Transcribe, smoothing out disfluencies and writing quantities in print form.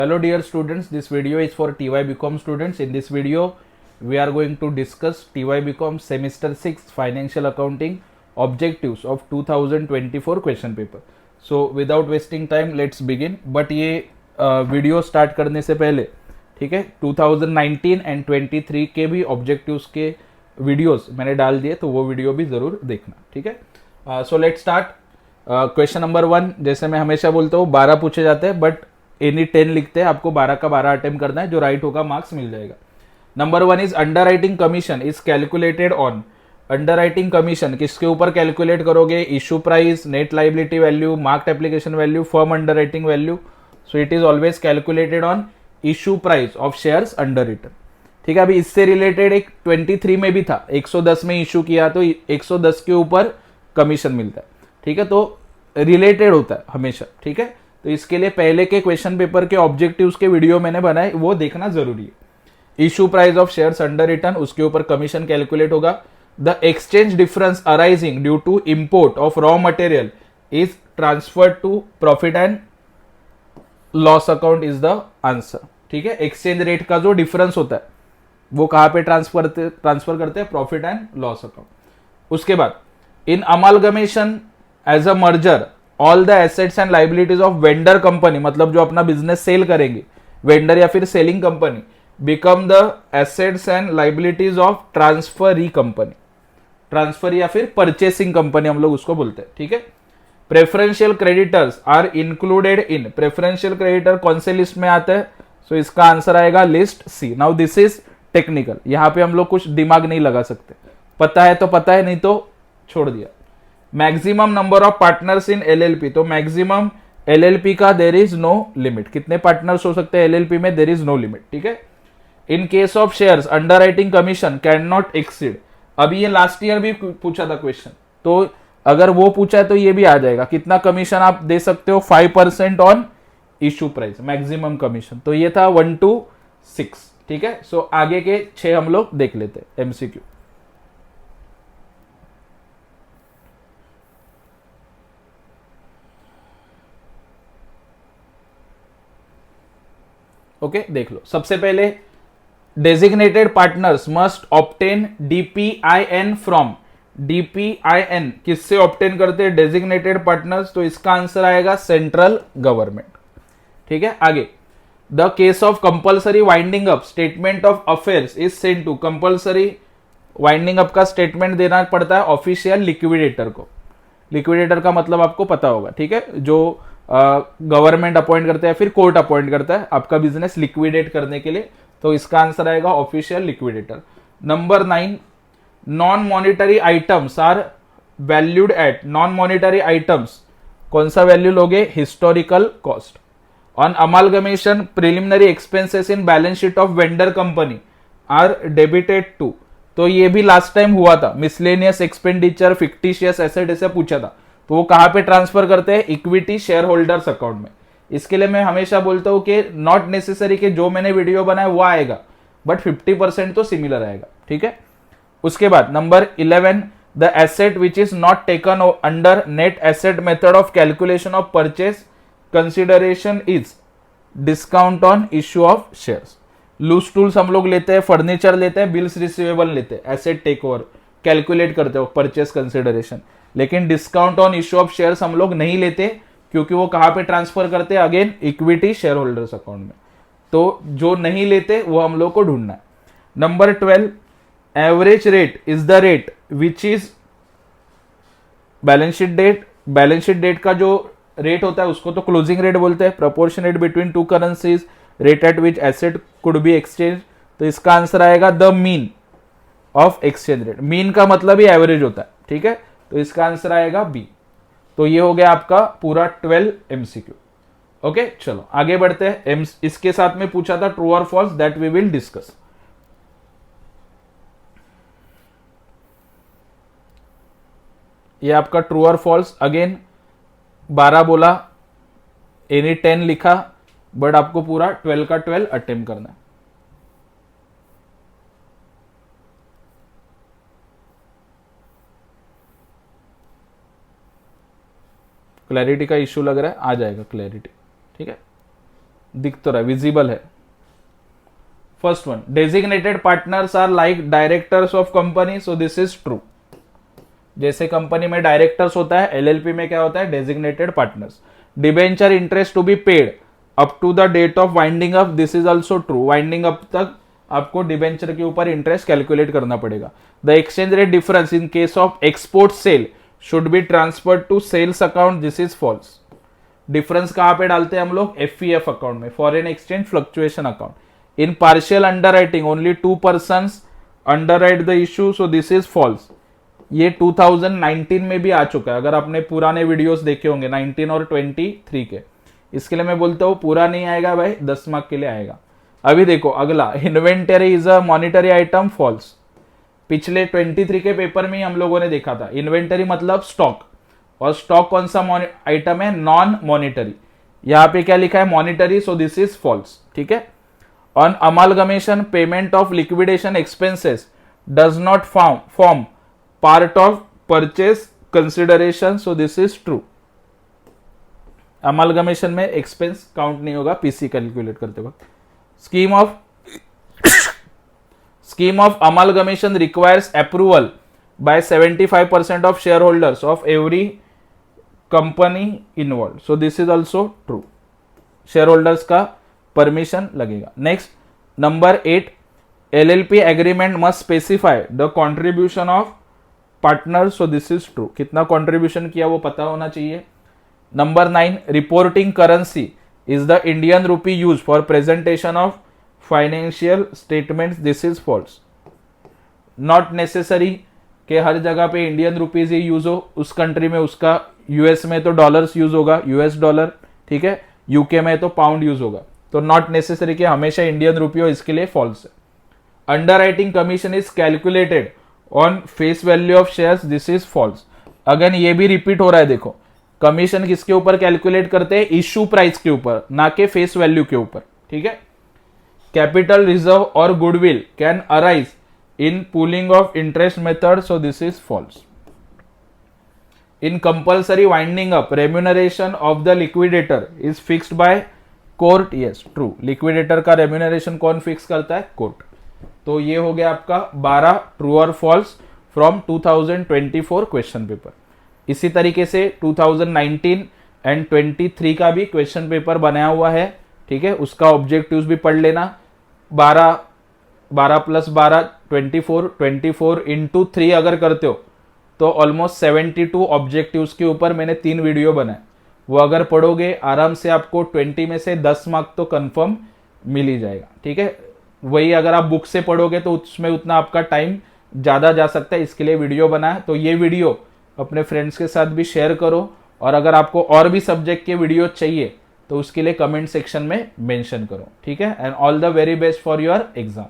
Hello dear students, this video is for TY BCom students. In this video, we are going to discuss TY BCom semester 6 financial accounting objectives of 2024 question paper. So without wasting time, let's begin. But ये video start करने से पहले, ठीक है, 2019 and 23 के भी objectives के videos मैंने डाल दिए, तो वो वीडियो भी जरूर देखना, ठीक है। So let's start. Question number 1, जैसे मैं हमेशा बोलता हूँ 12 पूछे जाते हैं, बट एनी 10 लिखते हैं, आपको 12 का 12 अटेम्प्ट करना है, जो राइट होगा मार्क्स मिल जाएगा। Number 1 is underwriting commission is calculated on. Underwriting commission किसके ऊपर कैलकुलेट करोगे? Issue price, net liability value, marked application value, firm underwriting value. So it is always calculated on issue price of shares underwritten, ठीक है। अभी इससे related एक 23 में भी था, 110 में इशू किया तो 110 के ऊपर कमीशन मिलता है, ठीक है। तो रिलेटेड होता है हमेशा, ठीक है। तो इसके लिए पहले के क्वेश्चन पेपर के ऑब्जेक्टिव्स के वीडियो मैंने बनाए, वो देखना जरूरी है। Issue price of shares under return, उसके ऊपर कमीशन कैलकुलेट होगा। The exchange difference arising due to import of raw material is transferred to profit and loss account is the answer, ठीक है। एक्सचेंज रेट का जो डिफरेंस होता है वो कहां पे ट्रांसफर करते हैं? Profit and loss account. उसके बाद in amalgamation as a merger all the assets and liabilities of vendor company, मतलब जो अपना बिजनेस सेल करेंगे, वेंडर या फिर selling company, become the assets and liabilities of transferee company. Transfer या फिर परचेसिंग कंपनी हम लोग उसको बोलते हैं, ठीक है। Preferential creditors are included in. Preferential creditor कौन से लिस्ट में आते हैं? सो इसका आंसर आएगा list C. Now this is technical, यहां पे हम लोग कुछ दिमाग नहीं लगा सकते, पता है तो पता है, नहीं तो छोड़ दिया। Maximum number of partners in LLP, तो मैक्सिमम एलएलपी का देर इज नो लिमिट, कितने पार्टनर्स हो सकते हैं एलएलपी में? देर इज नो लिमिट, ठीक है। इन case of shares under writing commission can not exceed. अभी ये लास्ट ईयर भी पूछा था क्वेश्चन, तो अगर वो पूछा है तो ये भी आ जाएगा। कितना कमीशन आप दे सकते हो? 5% on issue price, maximum commission. तो ये था 1 to 6, ठीक है। सो आगे के 6 हम लोग देख लेते हैं एमसीक्यू। ओके, देख लो। सबसे पहले designated partners must obtain DPIN from. DPIN किससे ऑब्टेन करते हैं डेजिग्नेटेड पार्टनर्स? तो इसका आंसर आएगा सेंट्रल गवर्नमेंट, ठीक है। आगे, the case of compulsory winding up statement of affairs is sent to. Compulsory winding up का स्टेटमेंट देना पड़ता है ऑफिशियल लिक्विडेटर को। लिक्विडेटर का मतलब आपको पता होगा, ठीक है, जो गवर्नमेंट अपॉइंट करता है, फिर कोर्ट अपॉइंट करता है आपका बिजनेस लिक्विडेट करने के लिए। तो इसका आंसर आएगा official liquidator. Number 9, non monetary items are valued at. Non monetary items कौन सा वैल्यू लोगे? Historical cost. On amalgamation preliminary expenses in balance sheet of vendor company are debited to. तो ये भी लास्ट टाइम हुआ था, miscellaneous expenditure, fictitious asset, ऐसे पूछा था। तो वो कहां पे ट्रांसफर करते हैं? इक्विटी शेयर होल्डर्स अकाउंट में। इसके लिए मैं हमेशा बोलता हूं कि नॉट नेसेसरी कि जो मैंने वीडियो बनाया वो आएगा, बट 50% तो सिमिलर आएगा, ठीक है। उसके बाद number 11, the asset which is not taken under net asset method of calculation of purchase consideration is discount on issue of shares. Loose tools हम लोग लेते हैं, फर्नीचर लेते हैं, बिल्स रिसीवेबल लेते हैं, एसेट टेक ओवर कैलकुलेट करते हो परचेस कंसिडरेशन। लेकिन discount on issue of shares हम लोग नहीं लेते, क्योंकि वो कहां पे ट्रांसफर करते हैं? Again equity share holders account में। तो जो नहीं लेते वो हम लोग को ढूंढना है। Number 12, average rate is the rate which is balance sheet date. Balance sheet date का जो रेट होता है उसको तो क्लोजिंग रेट बोलते हैं। Proportionate between two currencies, rate at which asset could be exchange. तो इसका आंसर आएगा the mean of exchange rate. Mean का मतलब ही एवरेज होता है, ठीक है। तो इसका आंसर आएगा बी। तो ये हो गया आपका पूरा 12 एमसीक्यू। ओके, चलो आगे बढ़ते हैं। इसके साथ में पूछा था ट्रू और false, that we will discuss. ये आपका ट्रू और फॉल्स। अगेन 12 बोला, एनी 10 लिखा, बट आपको पूरा 12 का 12 अटेम्प्ट करना है। क्लैरिटी का इश्यू लग रहा है, आ जाएगा क्लैरिटी, ठीक है। दिख तो रहा है, विजिबल है। First one, designated partners are like directors of company, so this is true. जैसे कंपनी में डायरेक्टर्स होता है, एलएलपी में क्या होता है, designated partners. Debenture interest to be paid up to the date of winding up, this is also true. Winding up तक आपको डिबेंचर के ऊपर इंटरेस्ट कैलकुलेट करना पड़ेगा। The exchange rate difference in case of export sale should be transferred to sales account, this is false. Difference कहां पे डालते हैं हम लोग, एफईएफ अकाउंट में, foreign exchange fluctuation account. In partial underwriting only 2 persons underwrite the issue, so this is false. ये 2019 में भी आ चुका है, अगर आपने पुराने वीडियोस देखे होंगे 19 और 23 के। इसके लिए मैं बोलता हूं पूरा नहीं आएगा भाई, 10 मार्क के लिए आएगा। अभी देखो अगला, inventory is a monetary item, false. पिछले 23 के पेपर में ही हम लोगों ने देखा था, इन्वेंटरी मतलब स्टॉक, और स्टॉक कौन सा आइटम है, नॉन मॉनिटरी। यहां पे क्या लिखा है, monetary, so this is false. ठीक है। On amalgamation payment of liquidation expenses does not form part of purchase consideration, so this is true. Amalgamation में एक्सपेंस काउंट नहीं होगा पीसी कैलकुलेट करते वक्त। Scheme of amalgamation requires approval by 75% of shareholders of every company involved. So this is also true. Shareholders का permission लगेगा. Next, number 8, LLP agreement must specify the contribution of partners. So this is true. कितना contribution किया वो पता होना चाहिए. Number 9, reporting currency is the Indian rupee used for presentation of financial statements, this is false. Not necessary कि हर जगह पे इंडियन रुपीज ही यूज हो, उस कंट्री में उसका, यूएस में तो डॉलर्स यूज होगा, यूएस डॉलर, ठीक है, यूके में तो पाउंड यूज होगा, तो नॉट नेसेसरी कि हमेशा इंडियन रुपी हो, इसके लिए फॉल्स है। Underwriting commission is calculated on face value of shares, this is false. Again ये भी रिपीट हो रहा है, देखो कमीशन किसके ऊपर कैलकुलेट करते हैं, इश्यू प्राइस के ऊपर, ना के फेस वैल्यू के ऊपर। ठीक है। कैपिटल रिजर्व और goodwill can arise in pooling of interest method, so this is false. In compulsory winding up remuneration of the liquidator is fixed by court, yes true. Liquidator का remuneration कौन fix करता है, court. तो ये हो गया आपका 12 ट्रू और फॉल्स फ्रॉम 2024 क्वेश्चन पेपर। इसी तरीके से 2019 एंड 23 का भी क्वेश्चन पेपर बनाया हुआ है, ठीक है, उसका ऑब्जेक्टिव्स भी पढ़ लेना। 12 + 12 24 इंटू 3 अगर करते हो तो ऑलमोस्ट 72 ऑब्जेक्टिव्स के ऊपर मैंने 3 वीडियो बनाए, वो अगर पढ़ोगे आराम से आपको 20 में से 10 मार्क तो कंफर्म मिल ही जाएगा। ठीक है, वही अगर आप बुक से पढ़ोगे तो उसमें उतना आपका टाइम ज़्यादा जा सकता है, इसके लिए वीडियो बना है। तो ये वीडियो अपने फ्रेंड्स के साथ भी शेयर करो, और अगर आपको और भी सब्जेक्ट के वीडियो चाहिए तो उसके लिए कमेंट सेक्शन में मेंशन करो। ठीक है, and all the very best for your exam.